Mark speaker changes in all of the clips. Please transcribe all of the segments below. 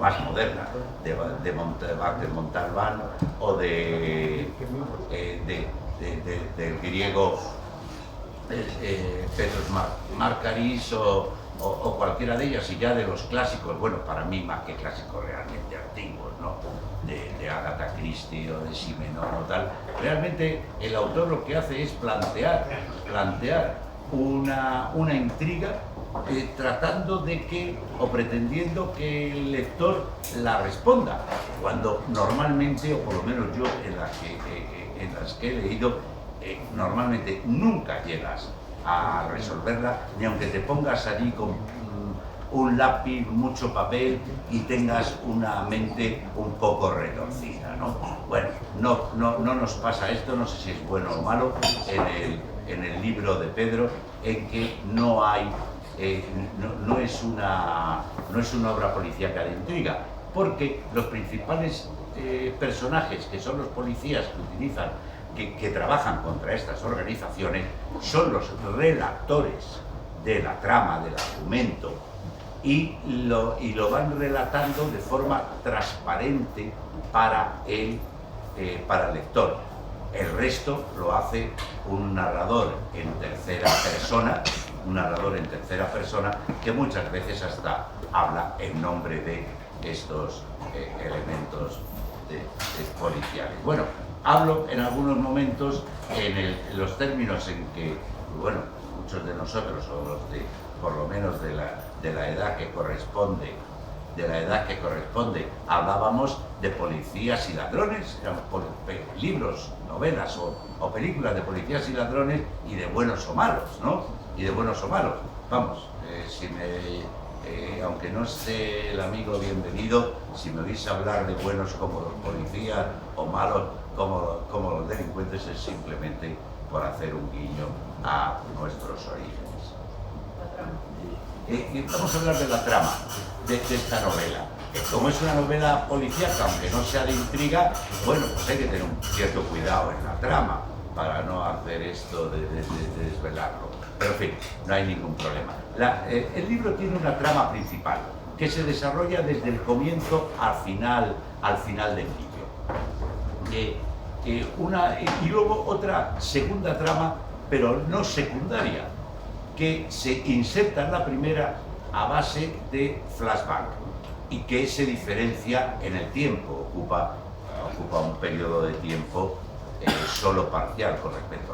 Speaker 1: más moderna, de Montalbán o del griego Petros Markaris o cualquiera de ellas, y ya de los clásicos, bueno, para mí más que clásicos realmente antiguos, ¿no? De Agatha Christie o de Simenon o tal. Realmente el autor lo que hace es plantear una intriga, tratando de que, o pretendiendo que el lector la responda, cuando normalmente, o por lo menos yo en las que he leído, normalmente nunca llegas a resolverla, ni aunque te pongas allí con un lápiz, mucho papel y tengas una mente un poco retorcida, ¿no? Bueno, no nos pasa esto, no sé si es bueno o malo, en el libro de Pedro, en que no hay, no es una obra policíaca de intriga, porque los principales personajes, que son los policías que utilizan, que trabajan contra estas organizaciones, son los redactores de la trama, del argumento, y lo van relatando de forma transparente para el lector. El resto lo hace un narrador en tercera persona, que muchas veces hasta habla en nombre de estos elementos policiales. Bueno, hablo en algunos momentos en los términos en que, bueno, muchos de nosotros, o los de, por lo menos de la edad que corresponde, hablábamos de policías y ladrones, eran libros, novelas o películas de policías y ladrones, y de buenos o malos, ¿no? Y de buenos o malos. Vamos, aunque no esté el amigo bienvenido, si me oís hablar de buenos como los policías o malos como los delincuentes, es simplemente por hacer un guiño a nuestros orígenes. Vamos a hablar de la trama de esta novela. Como es una novela policíaca, aunque no sea de intriga, bueno, pues hay que tener un cierto cuidado en la trama para no hacer esto de desvelarlo. Pero en fin, no hay ningún problema. El libro tiene una trama principal que se desarrolla desde el comienzo al final del libro. Y luego otra segunda trama, pero no secundaria, que se inserta en la primera a base de flashback y que se diferencia en el tiempo, ocupa un periodo de tiempo solo parcial con respecto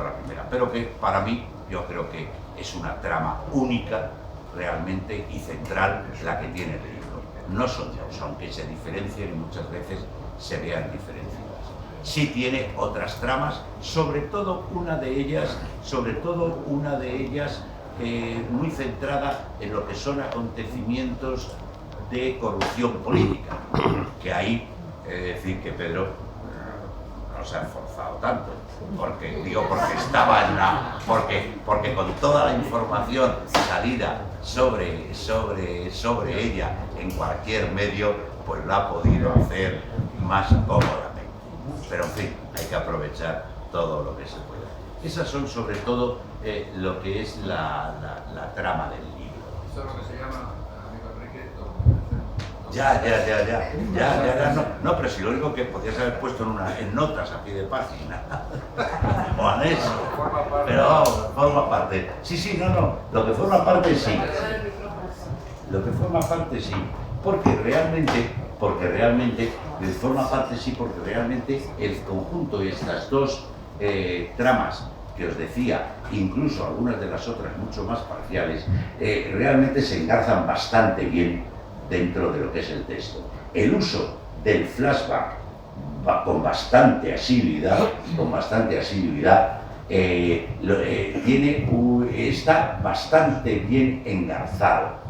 Speaker 1: a la primera, pero que para mí yo creo que es una trama única realmente y central la que tiene el libro. No son dos, aunque se diferencien y muchas veces se vean diferenciadas. Sí tiene otras tramas, sobre todo una de ellas muy centrada en lo que son acontecimientos de corrupción política, que ahí he de decir que Pedro no se ha esforzado tanto, porque estaba porque con toda la información salida sobre ella en cualquier medio, pues lo ha podido hacer más cómodamente. Pero en fin, hay que aprovechar todo lo que se pueda. Esas son sobre todo lo que es la trama del libro.
Speaker 2: Eso es lo que se llama, amigo Enrique,
Speaker 1: no, pero si lo único que podías haber puesto en notas a pie de página o anexo, pero vamos, forma parte. Sí, lo que forma parte sí. Porque realmente forma parte sí, porque realmente el conjunto de estas dos tramas que os decía, incluso algunas de las otras mucho más parciales, realmente se engarzan bastante bien dentro de lo que es el texto. El uso del flashback con bastante asiduidad, está bastante bien engarzado,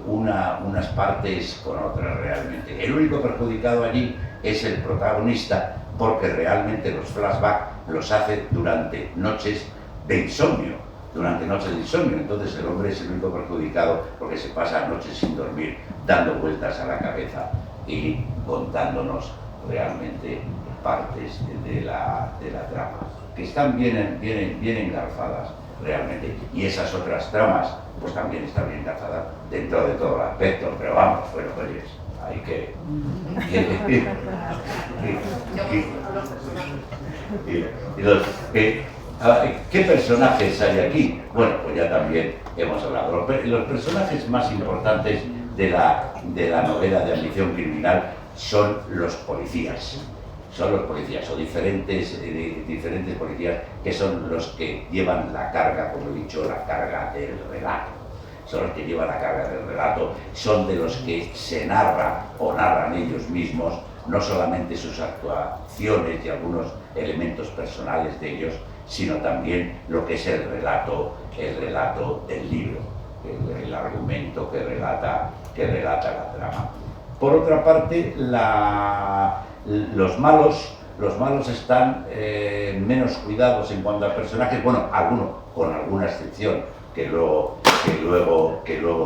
Speaker 1: unas partes con otras realmente. El único perjudicado allí es el protagonista, porque realmente los flashbacks los hace durante noches de insomnio, entonces el hombre es el único perjudicado, porque se pasa noches sin dormir, dando vueltas a la cabeza y contándonos realmente partes de la trama, que están bien engarzadas. realmente. Y esas otras tramas, pues también están bien cazadas dentro de todo el aspecto, pero vamos, bueno, pues hay que... ¿Qué personajes hay aquí? Bueno, pues ya también hemos hablado. Los personajes más importantes de la novela de Ambición Criminal son los policías. Son los policías, o diferentes policías que son los que llevan la carga, como he dicho, la carga del relato. Son los que llevan la carga del relato, son de los que se narra o narran ellos mismos, no solamente sus actuaciones y algunos elementos personales de ellos, sino también lo que es el relato del libro, el argumento que relata la trama. Por otra parte, los malos están menos cuidados en cuanto a personajes, bueno, algunos, con alguna excepción que luego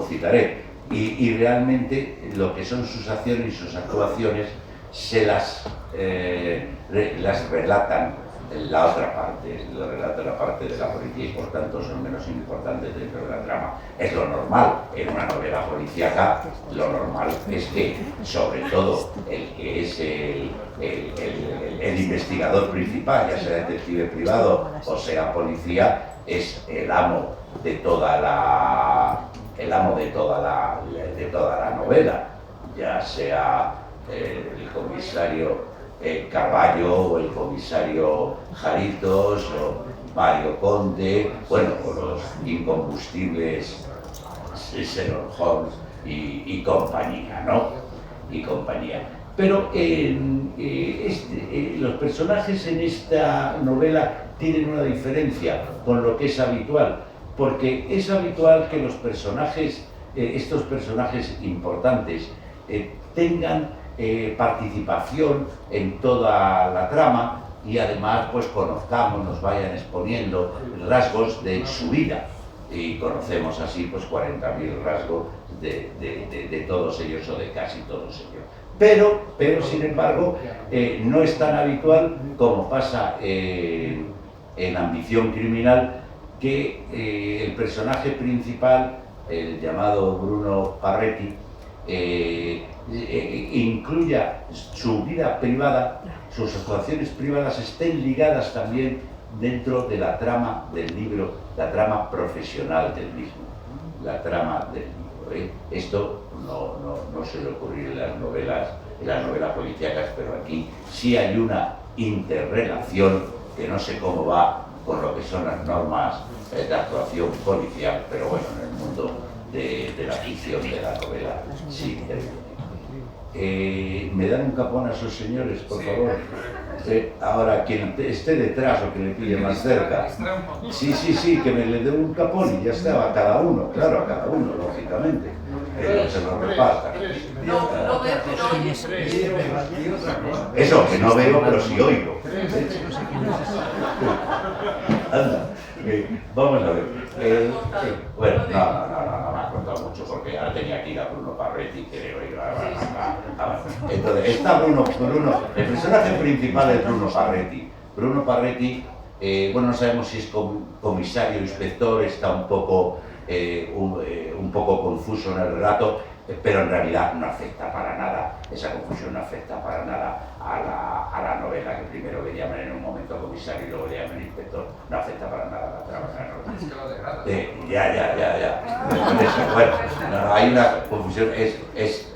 Speaker 1: citaré, y realmente lo que son sus acciones y sus actuaciones se las relatan la otra parte, lo relata la parte de la policía y por tanto son menos importantes dentro de la trama. Es lo normal en una novela policíaca, lo normal es que sobre todo el que es el investigador principal, ya sea detective privado o sea policía, es el amo de toda la novela, ya sea el comisario Carballo o el comisario Jaritos o Mario Conde, bueno, o los incombustibles Sherlock Holmes y compañía, ¿no? Y compañía. Pero los personajes en esta novela tienen una diferencia con lo que es habitual, porque es habitual que los personajes, estos personajes importantes, tengan participación en toda la trama y además pues conozcamos, nos vayan exponiendo rasgos de su vida y conocemos así pues 40.000 rasgos de todos ellos o de casi todos ellos. Pero sin embargo no es tan habitual como pasa en Ambición Criminal, que el personaje principal, el llamado Bruno Parretti, incluya su vida privada, sus actuaciones privadas estén ligadas también dentro de la trama del libro, la trama profesional del mismo, la trama del libro. Esto no suele ocurrir en las novelas policíacas, pero aquí sí hay una interrelación que no sé cómo va con lo que son las normas de actuación policial, pero bueno, en el mundo de la ficción, de la novela, sí. ¿Me dan un capón a esos señores, por favor? Ahora, quien esté detrás o que le pille más cerca. Sí, que me le dé un capón y ya está, a cada uno, claro, a cada uno, lógicamente. Que se lo reparta.
Speaker 3: No veo, pero oyes.
Speaker 1: Eso, que no veo, pero sí oigo. Anda, vamos a ver. Bueno, no me ha contado mucho porque ahora tenía que ir a Bruno Parretti, creo. Entonces, está Bruno, el personaje principal es Bruno Parretti. Bruno Parretti, bueno, no sabemos si es comisario o inspector, está un poco confuso en el relato, pero en realidad no afecta para nada, esa confusión no afecta para nada a la novela, que primero le llaman en un momento comisario y luego le llaman inspector, no afecta para nada a la trama de la novela.
Speaker 2: Es que lo degrada.
Speaker 1: Ya. Bueno, no, hay una confusión, es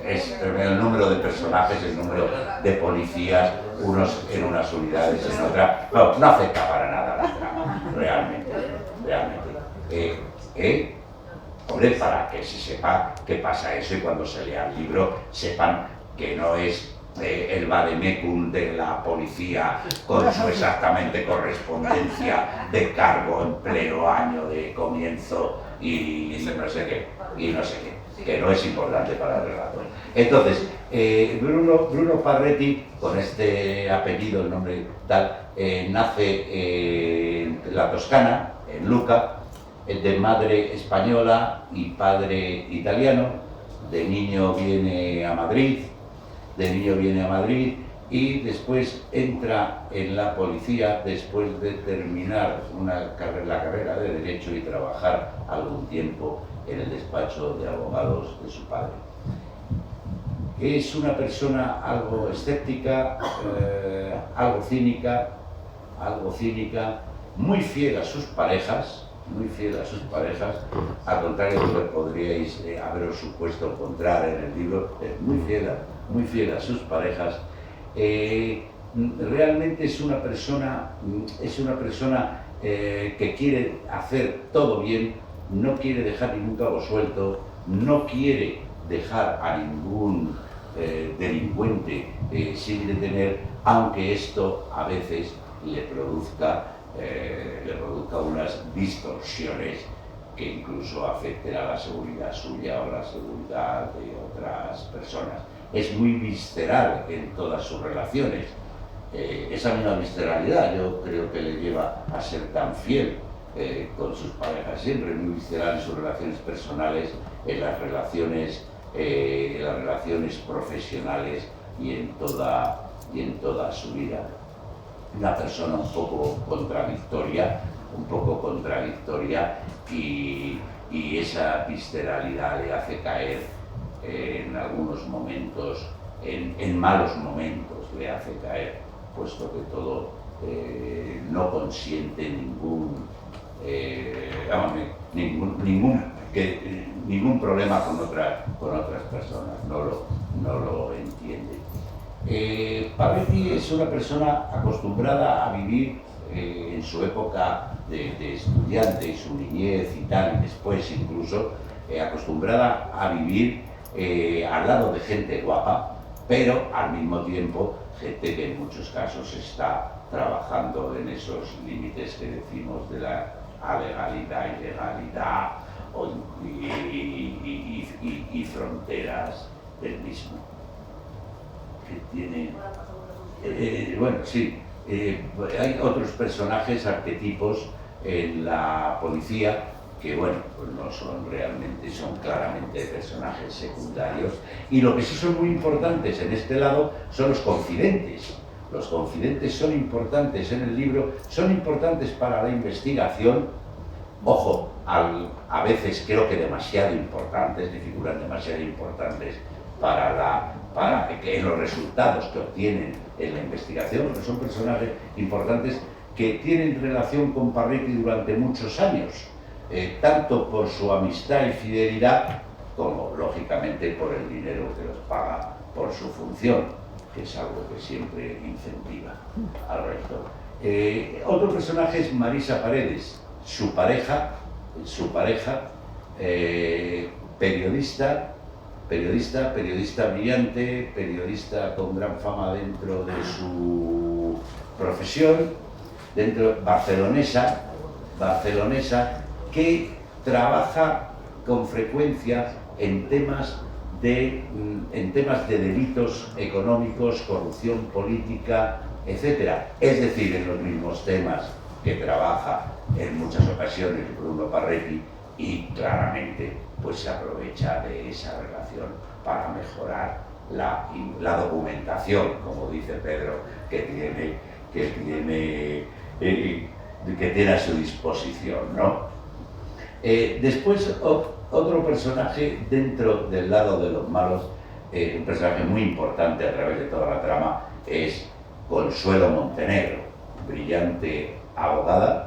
Speaker 1: el número de personajes, el número de policías, unos en unas unidades, en otras, no afecta para nada a la trama, realmente. Hombre, para que se sepa que pasa eso y cuando se lea el libro sepan que no es el vademecum de la policía con su exactamente correspondencia de cargo, empleo, año de comienzo y no sé qué, que no es importante para el relato. Entonces, Bruno Parretti, con este apellido, el nombre tal, nace en la Toscana, en Lucca, de madre española y padre italiano. De niño viene a Madrid y después entra en la policía después de terminar la carrera de Derecho y trabajar algún tiempo en el despacho de abogados de su padre. Es una persona algo escéptica, algo cínica, muy fiel a sus parejas, al contrario de lo que podríais haberos supuesto encontrar en el libro, muy fiel a sus parejas. Realmente es una persona que quiere hacer todo bien, no quiere dejar ningún cabo suelto, no quiere dejar a ningún delincuente sin detener, aunque esto a veces le produzca unas distorsiones que incluso afecten a la seguridad suya o la seguridad de otras personas. Es muy visceral en todas sus relaciones. Esa misma visceralidad yo creo que le lleva a ser tan fiel con sus parejas, siempre muy visceral en sus relaciones personales, en las relaciones profesionales y en toda su vida. Una persona un poco contradictoria y esa visceralidad le hace caer en algunos momentos, en malos momentos le hace caer, puesto que todo no consiente ningún problema con otras personas, no lo entiende. Parretti es una persona acostumbrada a vivir en su época de estudiante y su niñez y tal, y después incluso acostumbrada a vivir al lado de gente guapa, pero al mismo tiempo gente que en muchos casos está trabajando en esos límites que decimos de la alegalidad, ilegalidad y fronteras del mismo. Que tiene, bueno, sí, hay otros personajes, arquetipos en la policía que, bueno, pues no son realmente, son claramente personajes secundarios, y lo que sí son muy importantes en este lado son los confidentes. Los confidentes son importantes en el libro, son importantes para la investigación, ojo, a veces creo que demasiado importantes, que figuran demasiado importantes para que los resultados que obtienen en la investigación, porque son personajes importantes que tienen relación con Parretti durante muchos años, tanto por su amistad y fidelidad, como lógicamente por el dinero que los paga por su función, que es algo que siempre incentiva al resto. Otro personaje es Marisa Paredes, su pareja, periodista brillante, periodista con gran fama dentro de su profesión, barcelonesa, que trabaja con frecuencia en temas de delitos económicos, corrupción política, etc. Es decir, en los mismos temas que trabaja en muchas ocasiones Bruno Parretti, y claramente pues se aprovecha de esa relación para mejorar la documentación, como dice Pedro, que tiene a su disposición, ¿no? Después otro personaje dentro del lado de los malos, un personaje muy importante a través de toda la trama, es Consuelo Montenegro, brillante abogada,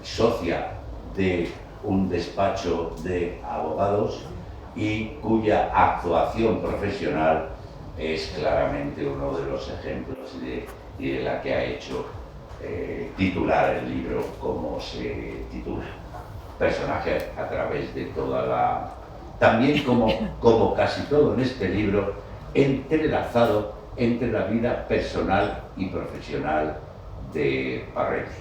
Speaker 1: socia de un despacho de abogados y cuya actuación profesional es claramente uno de los ejemplos y de la que ha hecho titular el libro como se titula. Personaje a través de toda la... También como casi todo en este libro, entrelazado entre la vida personal y profesional de Parretti.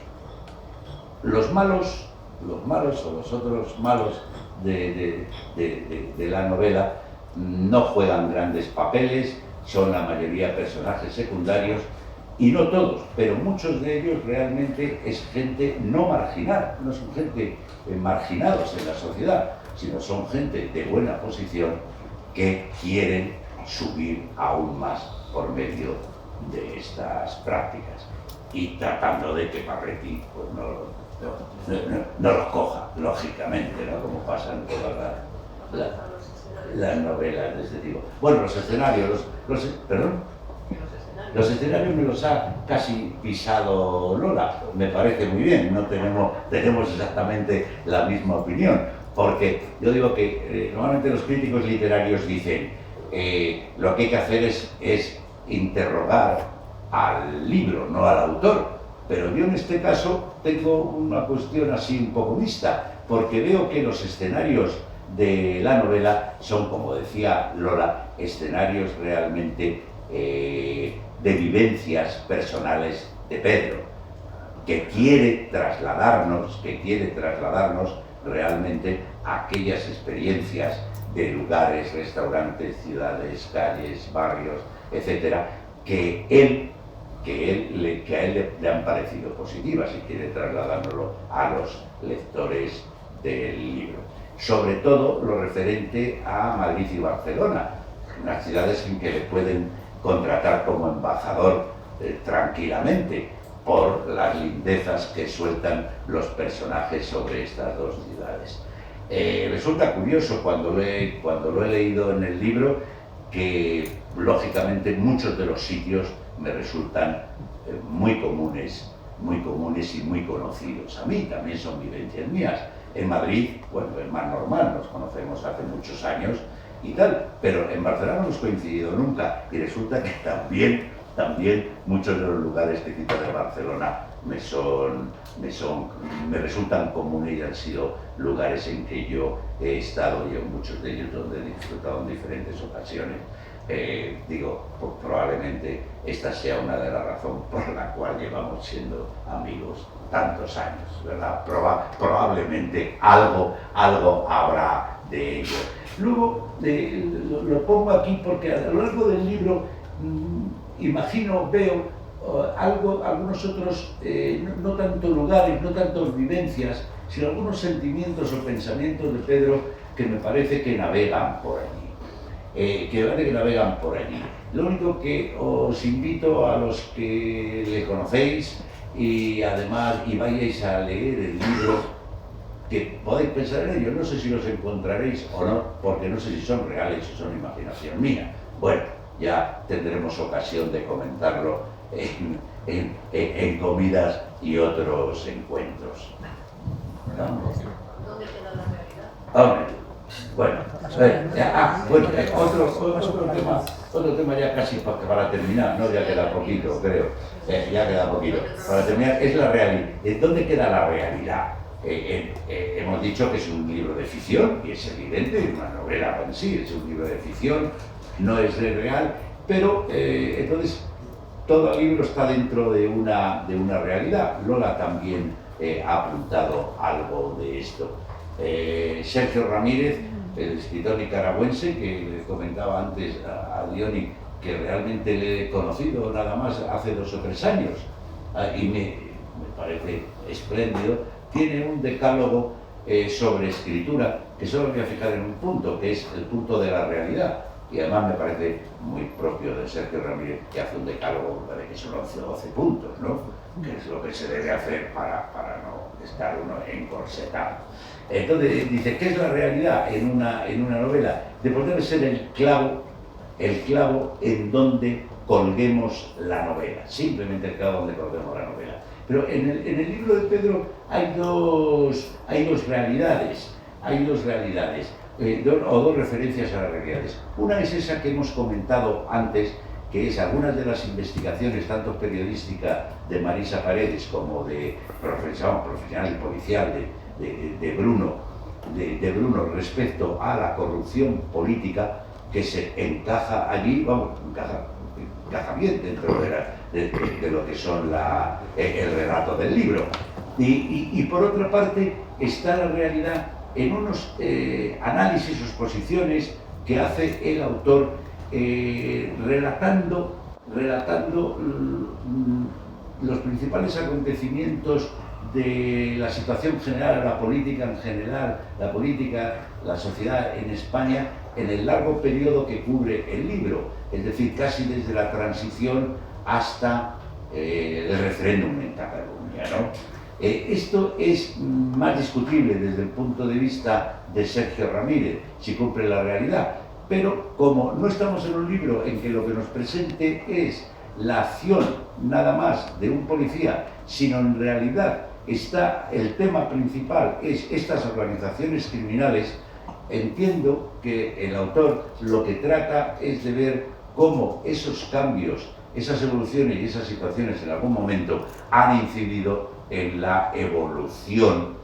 Speaker 1: Los malos o los otros malos de la novela no juegan grandes papeles, son la mayoría personajes secundarios, y no todos, pero muchos de ellos realmente es gente no marginal, no son gente marginados en la sociedad, sino son gente de buena posición que quieren subir aún más por medio de estas prácticas y tratando de que Parretti pues, no los coja, lógicamente, ¿no? Como pasa en todas las novelas de este tipo. Bueno, los escenarios, ¿perdón? Los escenarios me los ha casi pisado Lola, me parece muy bien, no tenemos exactamente la misma opinión, porque yo digo que normalmente los críticos literarios dicen lo que hay que hacer es interrogar al libro, no al autor, pero yo en este caso tengo una cuestión así un poco mixta, porque veo que los escenarios de la novela son, como decía Lola, escenarios realmente de vivencias personales de Pedro, que quiere trasladarnos realmente a aquellas experiencias de lugares, restaurantes, ciudades, calles, barrios, etcétera, que a él le han parecido positivas y quiere trasladárnoslo a los lectores del libro. Sobre todo lo referente a Madrid y Barcelona, unas ciudades en que le pueden contratar como embajador tranquilamente por las lindezas que sueltan los personajes sobre estas dos ciudades. Resulta curioso cuando lo he leído en el libro que lógicamente muchos de los sitios me resultan muy comunes y muy conocidos. A mí también son vivencias mías. En Madrid, bueno, es más normal, nos conocemos hace muchos años y tal, pero en Barcelona no hemos coincidido nunca y resulta que también muchos de los lugares que cito de Barcelona me resultan comunes y han sido lugares en que yo he estado y en muchos de ellos donde he disfrutado en diferentes ocasiones. Pues probablemente esta sea una de las razones por la cual llevamos siendo amigos tantos años, ¿verdad? Probablemente algo habrá de ello. Luego lo pongo aquí porque a lo largo del libro veo algunos otros, no tanto lugares, no tanto vivencias, sino algunos sentimientos o pensamientos de Pedro que me parece que navegan por allí. Lo único que os invito a los que le conocéis y además vayáis a leer el libro, que podéis pensar en ellos, no sé si los encontraréis o no, porque no sé si son reales o son imaginación mía. Bueno, ya tendremos ocasión de comentarlo en comidas y otros encuentros.
Speaker 3: ¿Dónde queda la realidad?
Speaker 1: Bueno, otro tema ya casi para terminar, ¿no? Ya queda poquito, creo. Ya queda poquito. Para terminar, es la realidad. ¿Dónde queda la realidad? Hemos dicho que es un libro de ficción, y es evidente, una novela en sí, es un libro de ficción, no es real, pero entonces todo el libro está dentro de una realidad. Lola también ha apuntado algo de esto. Sergio Ramírez, el escritor nicaragüense, que le comentaba antes a Diony, que realmente le he conocido nada más hace 2 o 3 años, y me parece espléndido, tiene un decálogo sobre escritura, que solo me voy a fijar en un punto, que es el punto de la realidad, y además me parece muy propio de Sergio Ramírez, que hace un decálogo de que son 11 o 12 puntos, ¿no? Que es lo que se debe hacer para no estar uno encorsetado. Entonces dice, ¿qué es la realidad en una novela? Debe ser el clavo en donde colguemos la novela, simplemente el clavo donde colguemos la novela. Pero en el libro de Pedro hay dos realidades, o dos referencias a las realidades. Una es esa que hemos comentado antes, que es algunas de las investigaciones, tanto periodística de Marisa Paredes como de profesional y policial de Bruno respecto a la corrupción política, que se encaja allí, encaja bien dentro de lo que son el relato del libro. Y por otra parte está la realidad en unos análisis o exposiciones que hace el autor relatando los principales acontecimientos de la situación general, la política en general, la sociedad en España, en el largo periodo que cubre el libro, es decir, casi desde la transición hasta el referéndum en Cataluña, ¿no? Esto es más discutible desde el punto de vista de Sergio Ramírez, si cumple la realidad, pero como no estamos en un libro en que lo que nos presente es la acción nada más de un policía, sino en realidad está el tema principal, es estas organizaciones criminales, entiendo que el autor lo que trata es de ver cómo esos cambios, esas evoluciones y esas situaciones en algún momento han incidido en la evolución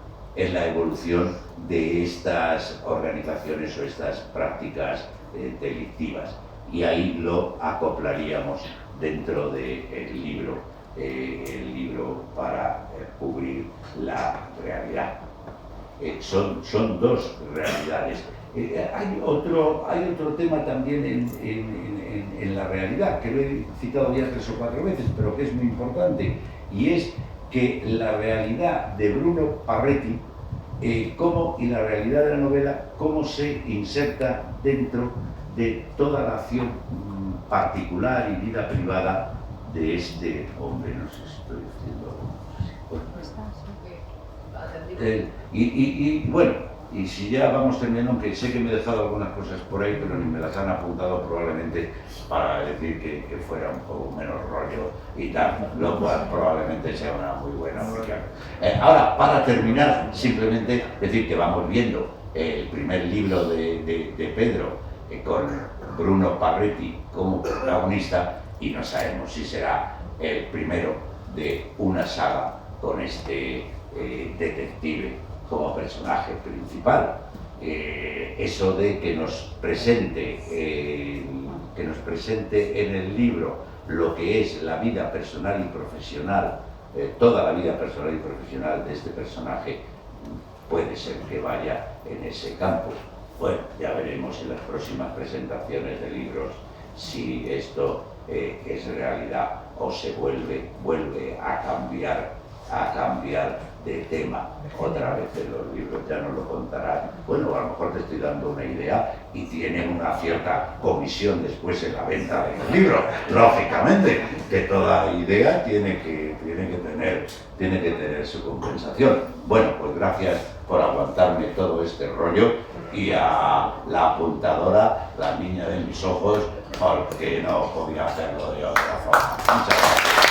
Speaker 1: de estas organizaciones o estas prácticas delictivas. Y ahí lo acoplaríamos dentro del libro para cubrir la realidad. Son dos realidades. Hay otro tema también en la realidad, que lo he citado ya 3 o 4 veces, pero que es muy importante, y es que la realidad de Bruno Parretti y la realidad de la novela, cómo se inserta dentro de toda la acción particular y vida privada de este hombre. No sé si estoy diciendo... bueno, y si ya vamos terminando, aunque sé que me he dejado algunas cosas por ahí, pero ni me las han apuntado probablemente para decir que fuera un poco menos rollo y tal, lo cual probablemente sea una muy buena opción. Ahora, para terminar, simplemente decir que vamos viendo el primer libro de Pedro con Bruno Parretti como protagonista, y no sabemos si será el primero de una saga con este detective como personaje principal. Eso de que nos presente en el libro lo que es la vida personal y profesional, toda la vida personal y profesional de este personaje, puede ser que vaya en ese campo. Bueno, ya veremos en las próximas presentaciones de libros si esto es realidad o se vuelve a cambiar de tema otra vez en los libros. Ya nos lo contarán. Bueno, a lo mejor te estoy dando una idea y tienen una cierta comisión después en la venta del libro. Lógicamente, que toda idea tiene que tener su compensación. Bueno, pues gracias por aguantarme todo este rollo, y a la apuntadora, la niña de mis ojos, porque no podía hacerlo de otra forma. Muchas gracias.